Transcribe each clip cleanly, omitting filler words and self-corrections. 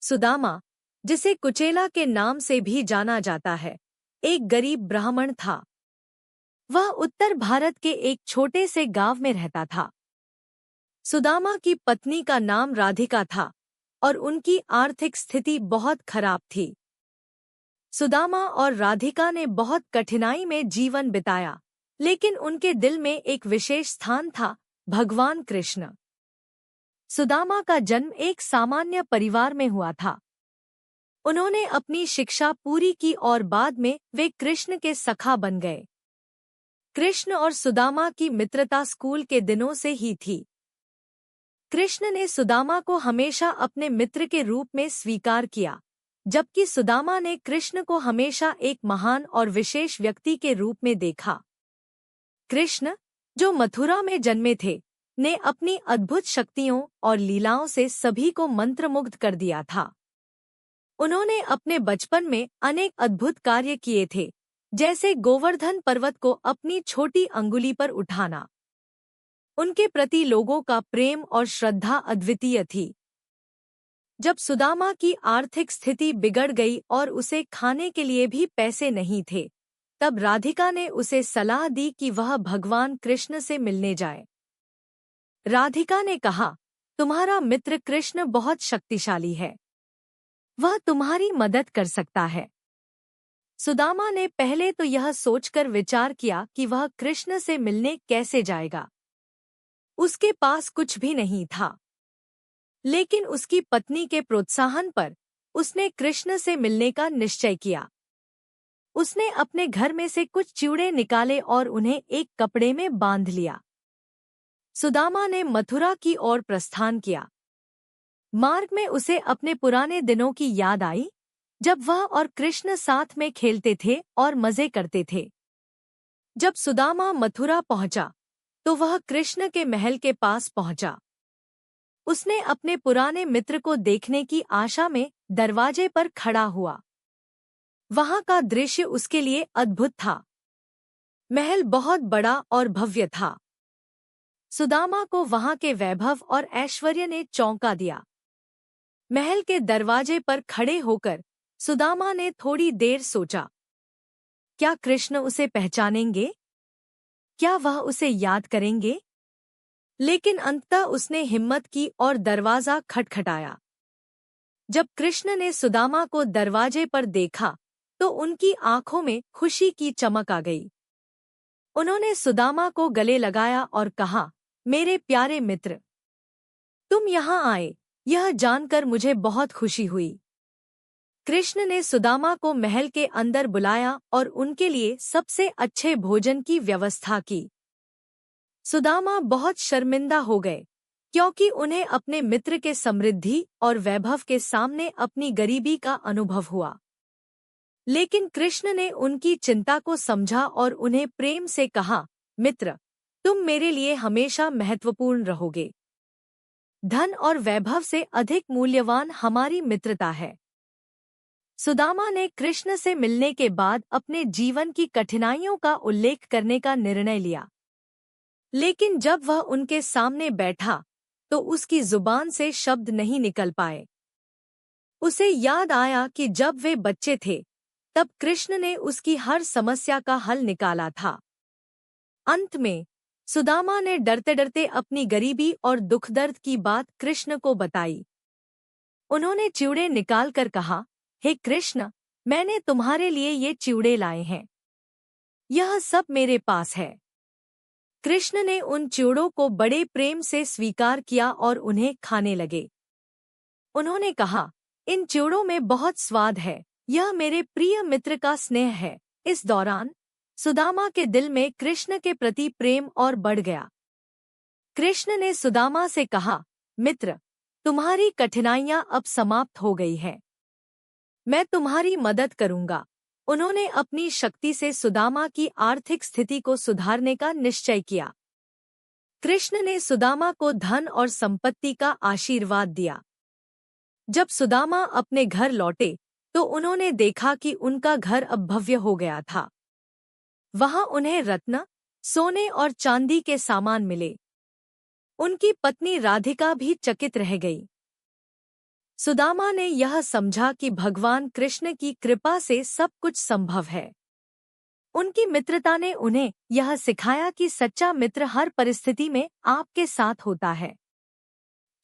सुदामा, जिसे कुचेला के नाम से भी जाना जाता है, एक गरीब ब्राह्मण था। वह उत्तर भारत के एक छोटे से गांव में रहता था। सुदामा की पत्नी का नाम राधिका था और उनकी आर्थिक स्थिति बहुत खराब थी। सुदामा और राधिका ने बहुत कठिनाई में जीवन बिताया, लेकिन उनके दिल में एक विशेष स्थान था, भगवान कृष्ण। सुदामा का जन्म एक सामान्य परिवार में हुआ था। उन्होंने अपनी शिक्षा पूरी की और बाद में वे कृष्ण के सखा बन गए। कृष्ण और सुदामा की मित्रता स्कूल के दिनों से ही थी। कृष्ण ने सुदामा को हमेशा अपने मित्र के रूप में स्वीकार किया, जबकि सुदामा ने कृष्ण को हमेशा एक महान और विशेष व्यक्ति के रूप में देखा। कृष्ण, जो मथुरा में जन्मे थे, ने अपनी अद्भुत शक्तियों और लीलाओं से सभी को मंत्रमुग्ध कर दिया था। उन्होंने अपने बचपन में अनेक अद्भुत कार्य किए थे, जैसे गोवर्धन पर्वत को अपनी छोटी अंगुली पर उठाना। उनके प्रति लोगों का प्रेम और श्रद्धा अद्वितीय थी। जब सुदामा की आर्थिक स्थिति बिगड़ गई और उसे खाने के लिए भी पैसे नहीं थे, तब राधिका ने उसे सलाह दी कि वह भगवान कृष्ण से मिलने जाए। राधिका ने कहा, तुम्हारा मित्र कृष्ण बहुत शक्तिशाली है, वह तुम्हारी मदद कर सकता है। सुदामा ने पहले तो यह सोचकर विचार किया कि वह कृष्ण से मिलने कैसे जाएगा। उसके पास कुछ भी नहीं था, लेकिन उसकी पत्नी के प्रोत्साहन पर उसने कृष्ण से मिलने का निश्चय किया। उसने अपने घर में से कुछ चिवड़े निकाले और उन्हें एक कपड़े में बांध लिया। सुदामा ने मथुरा की ओर प्रस्थान किया। मार्ग में उसे अपने पुराने दिनों की याद आई, जब वह और कृष्ण साथ में खेलते थे और मजे करते थे। जब सुदामा मथुरा पहुंचा, तो वह कृष्ण के महल के पास पहुंचा। उसने अपने पुराने मित्र को देखने की आशा में दरवाजे पर खड़ा हुआ। वहां का दृश्य उसके लिए अद्भुत था। महल बहुत बड़ा और भव्य था। सुदामा को वहां के वैभव और ऐश्वर्य ने चौंका दिया। महल के दरवाजे पर खड़े होकर सुदामा ने थोड़ी देर सोचा, क्या कृष्ण उसे पहचानेंगे? क्या वह उसे याद करेंगे? लेकिन अंततः उसने हिम्मत की और दरवाजा खटखटाया। जब कृष्ण ने सुदामा को दरवाजे पर देखा, तो उनकी आंखों में खुशी की चमक आ गई। उन्होंने सुदामा को गले लगाया और कहा, मेरे प्यारे मित्र, तुम यहाँ आए, यह जानकर मुझे बहुत खुशी हुई। कृष्ण ने सुदामा को महल के अंदर बुलाया और उनके लिए सबसे अच्छे भोजन की व्यवस्था की। सुदामा बहुत शर्मिंदा हो गए, क्योंकि उन्हें अपने मित्र के समृद्धि और वैभव के सामने अपनी गरीबी का अनुभव हुआ। लेकिन कृष्ण ने उनकी चिंता को समझा और उन्हें प्रेम से कहा, मित्र, तुम मेरे लिए हमेशा महत्वपूर्ण रहोगे। धन और वैभव से अधिक मूल्यवान हमारी मित्रता है। सुदामा ने कृष्ण से मिलने के बाद अपने जीवन की कठिनाइयों का उल्लेख करने का निर्णय लिया। लेकिन जब वह उनके सामने बैठा, तो उसकी जुबान से शब्द नहीं निकल पाए। उसे याद आया कि जब वे बच्चे थे, तब कृष्ण ने उसकी हर समस्या का हल निकाला था। अंत में सुदामा ने डरते-डरते अपनी गरीबी और दुख दर्द की बात कृष्ण को बताई। उन्होंने चिवड़े निकालकर कहा, हे कृष्ण, मैंने तुम्हारे लिए ये चिवड़े लाए हैं। यह सब मेरे पास है। कृष्ण ने उन चिवड़ों को बड़े प्रेम से स्वीकार किया और उन्हें खाने लगे। उन्होंने कहा, इन चिवड़ों में बहुत स्वाद है, यह मेरे प्रिय मित्र का स्नेह है। इस दौरान सुदामा के दिल में कृष्ण के प्रति प्रेम और बढ़ गया। कृष्ण ने सुदामा से कहा, मित्र, तुम्हारी कठिनाइयां अब समाप्त हो गई हैं। मैं तुम्हारी मदद करूंगा। उन्होंने अपनी शक्ति से सुदामा की आर्थिक स्थिति को सुधारने का निश्चय किया। कृष्ण ने सुदामा को धन और संपत्ति का आशीर्वाद दिया। जब सुदामा अपने घर लौटे, तो उन्होंने देखा कि उनका घर अब भव्य हो गया था। वहां उन्हें रत्न, सोने और चांदी के सामान मिले। उनकी पत्नी राधिका भी चकित रह गई। सुदामा ने यह समझा कि भगवान कृष्ण की कृपा से सब कुछ संभव है। उनकी मित्रता ने उन्हें यह सिखाया कि सच्चा मित्र हर परिस्थिति में आपके साथ होता है।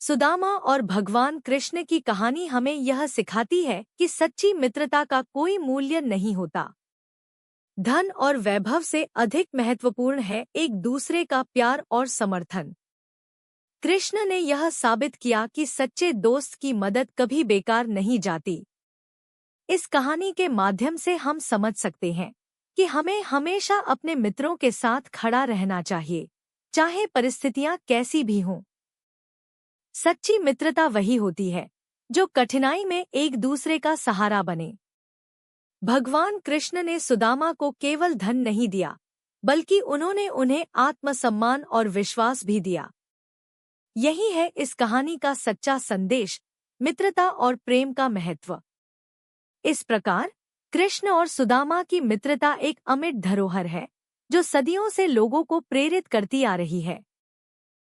सुदामा और भगवान कृष्ण की कहानी हमें यह सिखाती है कि सच्ची मित्रता का कोई मूल्य नहीं होता। धन और वैभव से अधिक महत्वपूर्ण है एक दूसरे का प्यार और समर्थन। कृष्ण ने यह साबित किया कि सच्चे दोस्त की मदद कभी बेकार नहीं जाती। इस कहानी के माध्यम से हम समझ सकते हैं कि हमें हमेशा अपने मित्रों के साथ खड़ा रहना चाहिए, चाहे परिस्थितियां कैसी भी हों। सच्ची मित्रता वही होती है जो कठिनाई में एक दूसरे का सहारा बने। भगवान कृष्ण ने सुदामा को केवल धन नहीं दिया, बल्कि उन्होंने उन्हें आत्मसम्मान और विश्वास भी दिया। यही है इस कहानी का सच्चा संदेश, मित्रता और प्रेम का महत्व। इस प्रकार कृष्ण और सुदामा की मित्रता एक अमिट धरोहर है जो सदियों से लोगों को प्रेरित करती आ रही है।